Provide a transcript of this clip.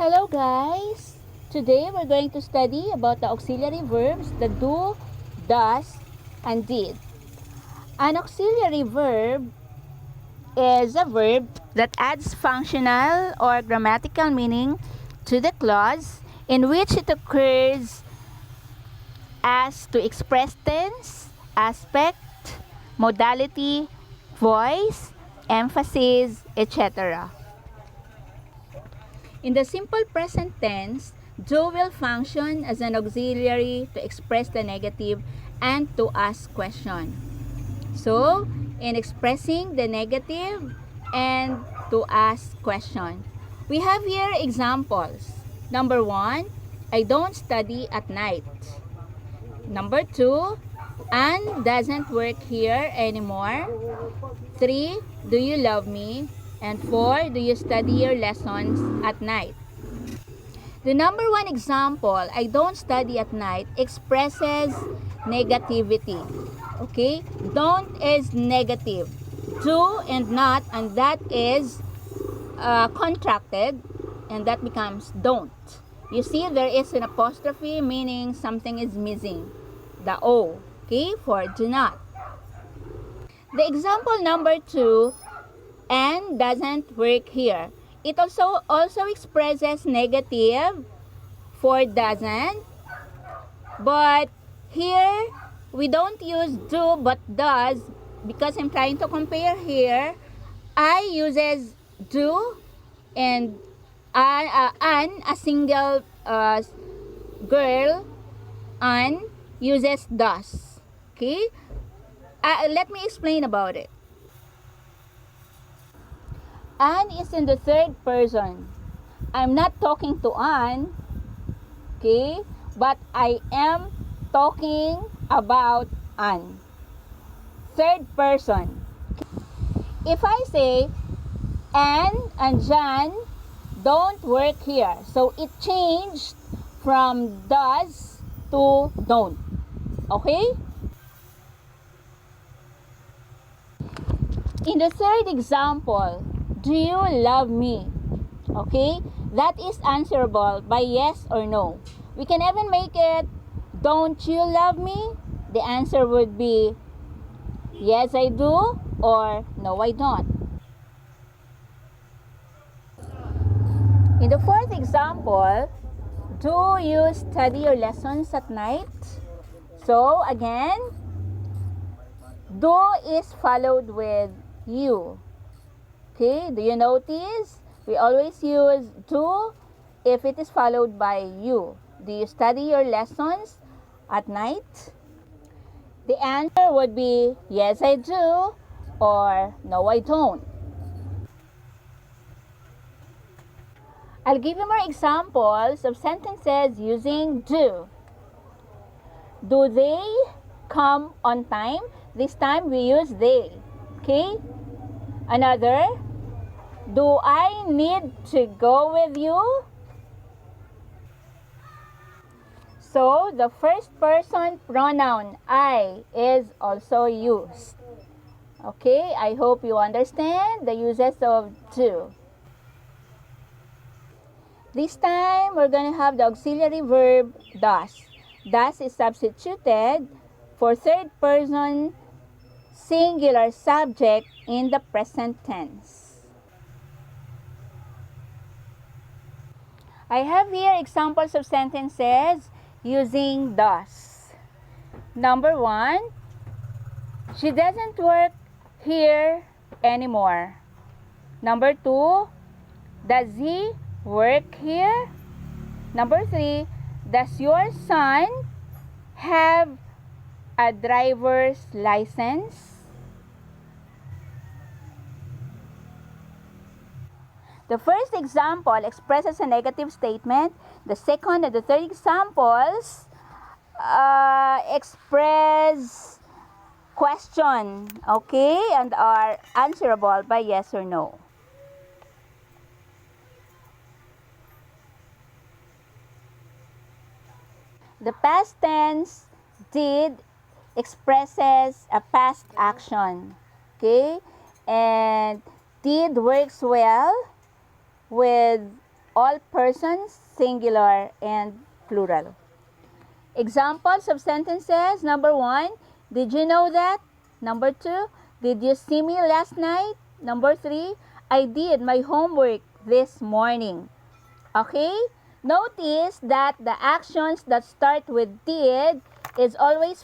Hello guys! Today we're going to study about the auxiliary verbs, the do, does, and did. An auxiliary verb is a verb that adds functional or grammatical meaning to the clause in which it occurs as to express tense, aspect, modality, voice, emphasis, etc. In the simple present tense, do will function as an auxiliary to express the negative and to ask question. So, in expressing the negative and to ask question, we have here examples. Number 1, I don't study at night. Number 2, Anne doesn't work here anymore. 3, do you love me? And 4, do you study your lessons at night? The number 1 example, I don't study at night, expresses negativity. Okay? Don't is negative. Do and not, and that is contracted, and that becomes don't. You see, there is an apostrophe, meaning something is missing. The O. Okay? For do not. The example number 2, and doesn't work here. It also expresses negative for doesn't, but here we don't use do but does because I'm trying to compare here. I uses do and Anne, a single girl, Anne uses does. Okay? Let me explain about it. Anne is in the third person. I'm not talking to Anne, okay? But I am talking about Anne. Third person. If I say, Anne and John don't work here. So it changed from does to don't. Okay? In the third example, do you love me? Okay? That is answerable by yes or no. We can even make it, don't you love me? The answer would be, yes I do, or no I don't. In the fourth example, do you study your lessons at night? So again, do is followed with you. Okay, do you notice? We always use do if it is followed by you. Do you study your lessons at night? The answer would be yes I do or no I don't. I'll give you more examples of sentences using do. Do they come on time? This time we use they. Okay? Another, do I need to go with you? So, the first person pronoun I is also used. Okay, I hope you understand the uses of do. This time, we're going to have the auxiliary verb does. Does is substituted for third person singular subject in the present tense. I have here examples of sentences using does. Number 1, she doesn't work here anymore. Number 2, does he work here? Number 3, does your son have a driver's license? The first example expresses a negative statement. The second and the third examples express question, okay, and are answerable by yes or no. The past tense did expresses a past action, okay, and did works well with all persons, singular and plural. Examples of sentences. Number 1, did you know that? Number 2, did you see me last night? Number 3, I did my homework this morning. Okay? Notice that the actions that start with did is always